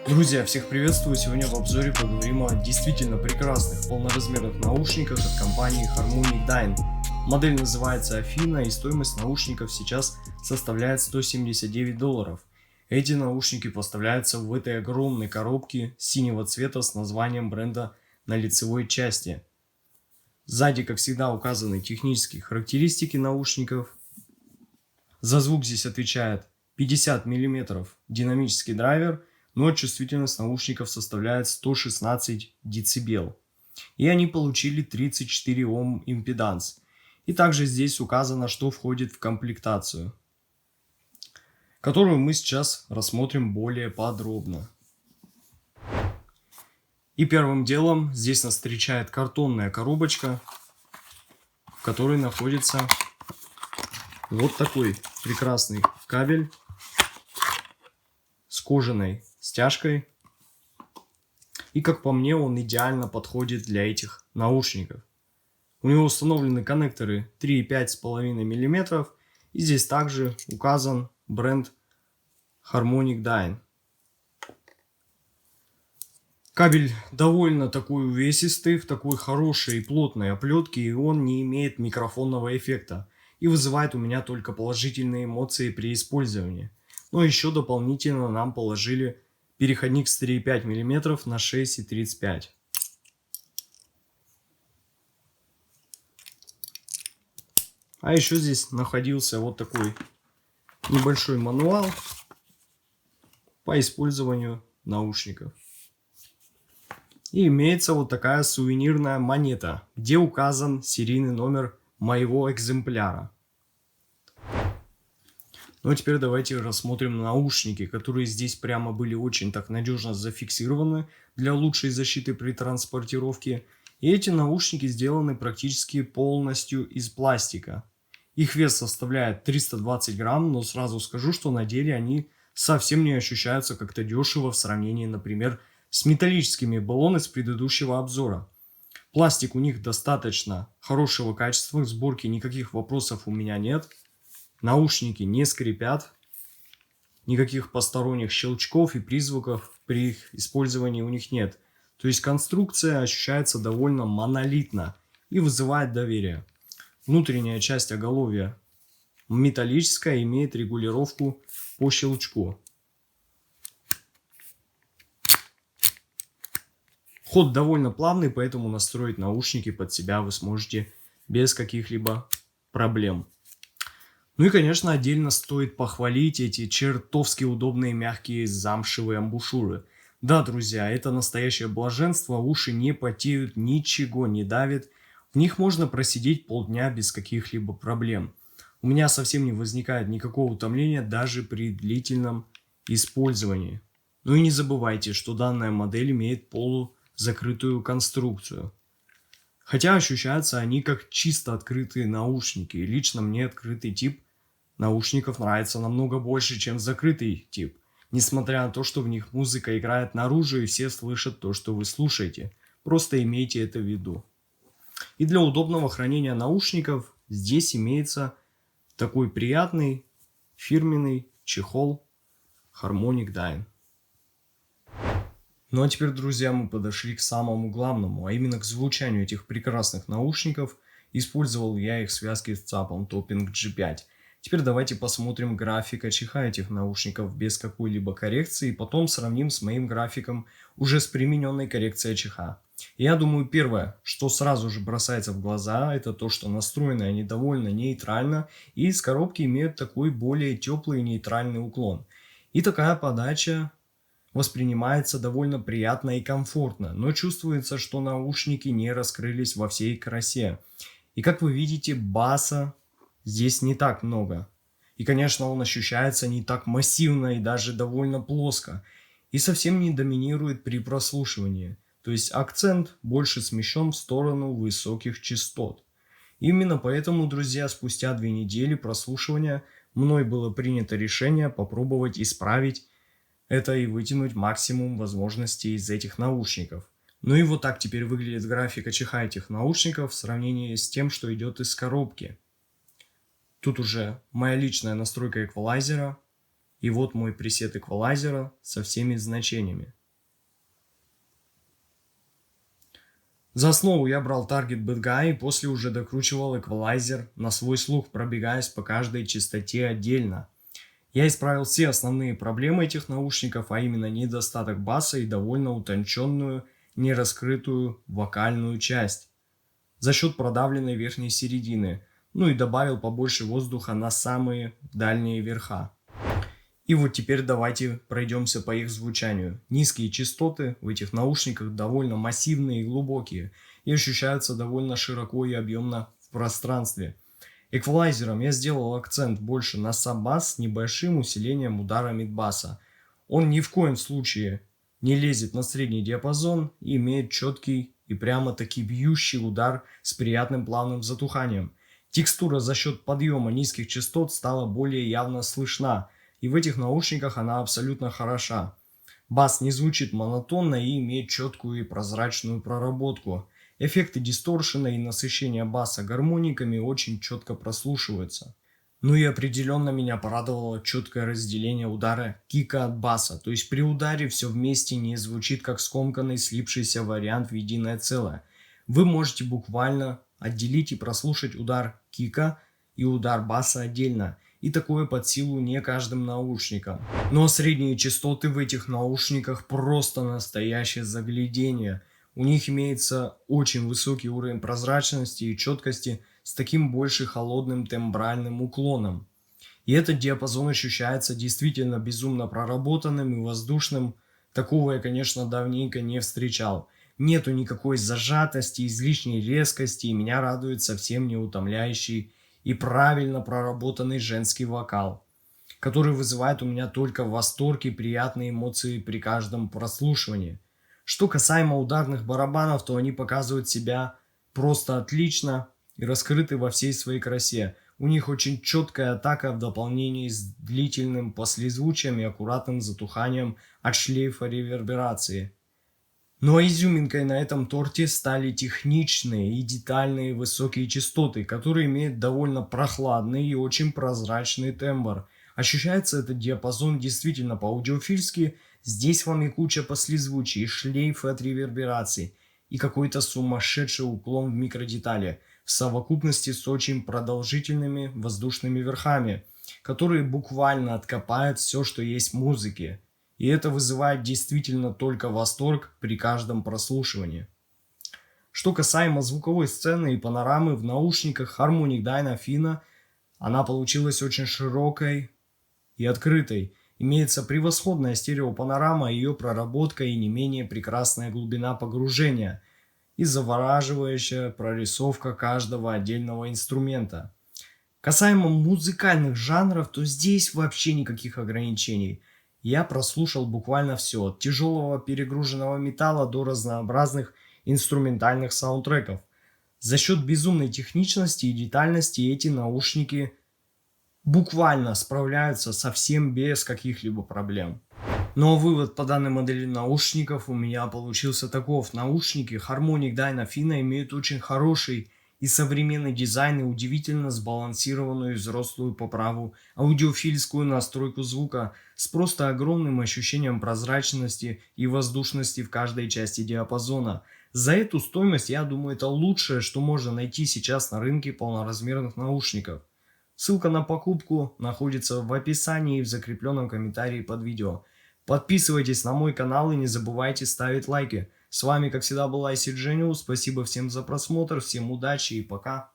Друзья, всех приветствую! Сегодня в обзоре поговорим о действительно прекрасных полноразмерных наушниках от компании Harmonic Dyn. Модель называется Афина, и стоимость наушников сейчас составляет $179. Эти наушники поставляются в этой огромной коробке синего цвета с названием бренда на лицевой части. Сзади, как всегда, указаны технические характеристики наушников. За звук здесь отвечает 50 мм динамический драйвер, но чувствительность наушников составляет 116 дБ. И они получили 34 Ом импеданс. И также здесь указано, что входит в комплектацию, которую мы сейчас рассмотрим более подробно. И первым делом здесь нас встречает картонная коробочка, в которой находится вот такой прекрасный кабель с кожаной стяжкой. И как по мне, он идеально подходит для этих наушников. У него установлены коннекторы 3,5,5 мм. И здесь также указан бренд Harmonic Dyn. Кабель довольно такой увесистый, в такой хорошей и плотной оплетке, и он не имеет микрофонного эффекта и вызывает у меня только положительные эмоции при использовании. Но еще дополнительно нам положили переходник с 3,5 мм на 6,35. А еще здесь находился вот такой небольшой мануал по использованию наушников. И имеется вот такая сувенирная монета, где указан серийный номер моего экземпляра. Ну а теперь давайте рассмотрим наушники, которые здесь прямо были очень так надежно зафиксированы для лучшей защиты при транспортировке. И эти наушники сделаны практически полностью из пластика. Их вес составляет 320 грамм, но сразу скажу, что на деле они совсем не ощущаются как-то дешево в сравнении, например, с металлическими баллонами с предыдущего обзора. Пластик у них достаточно хорошего качества, к сборке никаких вопросов у меня нет. Наушники не скрипят, никаких посторонних щелчков и призвуков при их использовании у них нет. То есть конструкция ощущается довольно монолитно и вызывает доверие. Внутренняя часть оголовья металлическая, имеет регулировку по щелчку. Ход довольно плавный, поэтому настроить наушники под себя вы сможете без каких-либо проблем. Ну и, конечно, отдельно стоит похвалить эти чертовски удобные мягкие замшевые амбушюры. Да, друзья, это настоящее блаженство, уши не потеют, ничего не давит. В них можно просидеть полдня без каких-либо проблем. У меня совсем не возникает никакого утомления даже при длительном использовании. Ну и не забывайте, что данная модель имеет полузакрытую конструкцию. Хотя ощущаются они как чисто открытые наушники. И лично мне открытый тип наушников нравится намного больше, чем закрытый тип. Несмотря на то, что в них музыка играет наружу и все слышат то, что вы слушаете. Просто имейте это в виду. И для удобного хранения наушников здесь имеется такой приятный фирменный чехол Harmonic Dyn. Ну а теперь, друзья, мы подошли к самому главному, а именно к звучанию этих прекрасных наушников. Использовал я их в связке с ЦАПом Topping G5. Теперь давайте посмотрим график ОЧХ этих наушников без какой-либо коррекции, и потом сравним с моим графиком уже с примененной коррекцией ОЧХ. Я думаю, первое, что сразу же бросается в глаза, это то, что настроены они довольно нейтрально, и из коробки имеют такой более теплый нейтральный уклон. И такая подача воспринимается довольно приятно и комфортно, но чувствуется, что наушники не раскрылись во всей красе. И как вы видите, баса здесь не так много. И, конечно, он ощущается не так массивно и даже довольно плоско. И совсем не доминирует при прослушивании. То есть акцент больше смещен в сторону высоких частот. Именно поэтому, друзья, спустя 2 недели прослушивания мной было принято решение попробовать исправить это и вытянуть максимум возможностей из этих наушников. Ну и вот так теперь выглядит график ОЧХ этих наушников в сравнении с тем, что идет из коробки. Тут уже моя личная настройка эквалайзера. И вот мой пресет эквалайзера со всеми значениями. За основу я брал Target Bad Guy и после уже докручивал эквалайзер на свой слух, пробегаясь по каждой частоте отдельно. Я исправил все основные проблемы этих наушников, а именно недостаток баса и довольно утонченную, нераскрытую вокальную часть за счет продавленной верхней середины, ну и добавил побольше воздуха на самые дальние верха. И вот теперь давайте пройдемся по их звучанию. Низкие частоты в этих наушниках довольно массивные и глубокие, и ощущаются довольно широко и объемно в пространстве. Эквалайзером я сделал акцент больше на саб-бас с небольшим усилением удара мидбаса. Он ни в коем случае не лезет на средний диапазон и имеет четкий и прямо-таки бьющий удар с приятным плавным затуханием. Текстура за счет подъема низких частот стала более явно слышна, и в этих наушниках она абсолютно хороша. Бас не звучит монотонно и имеет четкую и прозрачную проработку. Эффекты дисторшена и насыщения баса гармониками очень четко прослушиваются. Ну и определенно меня порадовало четкое разделение удара кика от баса, то есть при ударе все вместе не звучит как скомканный слипшийся вариант в единое целое. Вы можете буквально отделить и прослушать удар кика и удар баса отдельно, и такое под силу не каждым наушникам. Но средние частоты в этих наушниках просто настоящее заглядение. У них имеется очень высокий уровень прозрачности и четкости с таким больше холодным тембральным уклоном. И этот диапазон ощущается действительно безумно проработанным и воздушным. Такого я, конечно, давненько не встречал. Нету никакой зажатости, излишней резкости, и меня радует совсем не утомляющий и правильно проработанный женский вокал, который вызывает у меня только восторг и приятные эмоции при каждом прослушивании. Что касаемо ударных барабанов, то они показывают себя просто отлично и раскрыты во всей своей красе. У них очень четкая атака в дополнении с длительным послезвучием и аккуратным затуханием от шлейфа реверберации. Ну а изюминкой на этом торте стали техничные и детальные высокие частоты, которые имеют довольно прохладный и очень прозрачный тембр. Ощущается этот диапазон действительно по-аудиофильски. Здесь вам и куча послезвучий, и шлейфы от реверберации, и какой-то сумасшедший уклон в микродетали, в совокупности с очень продолжительными воздушными верхами, которые буквально откопают все, что есть в музыке. И это вызывает действительно только восторг при каждом прослушивании. Что касаемо звуковой сцены и панорамы в наушниках Harmonic Dyna Fina, она получилась очень широкой и открытой. Имеется превосходная стереопанорама, ее проработка и не менее прекрасная глубина погружения и завораживающая прорисовка каждого отдельного инструмента. Касаемо музыкальных жанров, то здесь вообще никаких ограничений. Я прослушал буквально все, от тяжелого перегруженного металла до разнообразных инструментальных саундтреков. За счет безумной техничности и детальности эти наушники буквально справляются совсем без каких-либо проблем. Но вывод по данной модели наушников у меня получился таков. Наушники Harmonic Dyna Fina имеют очень хороший и современный дизайн и удивительно сбалансированную и взрослую по праву аудиофильскую настройку звука с просто огромным ощущением прозрачности и воздушности в каждой части диапазона. За эту стоимость, я думаю, это лучшее, что можно найти сейчас на рынке полноразмерных наушников. Ссылка на покупку находится в описании и в закрепленном комментарии под видео. Подписывайтесь на мой канал и не забывайте ставить лайки. С вами, как всегда, был IC Genius. Спасибо всем за просмотр, всем удачи и пока.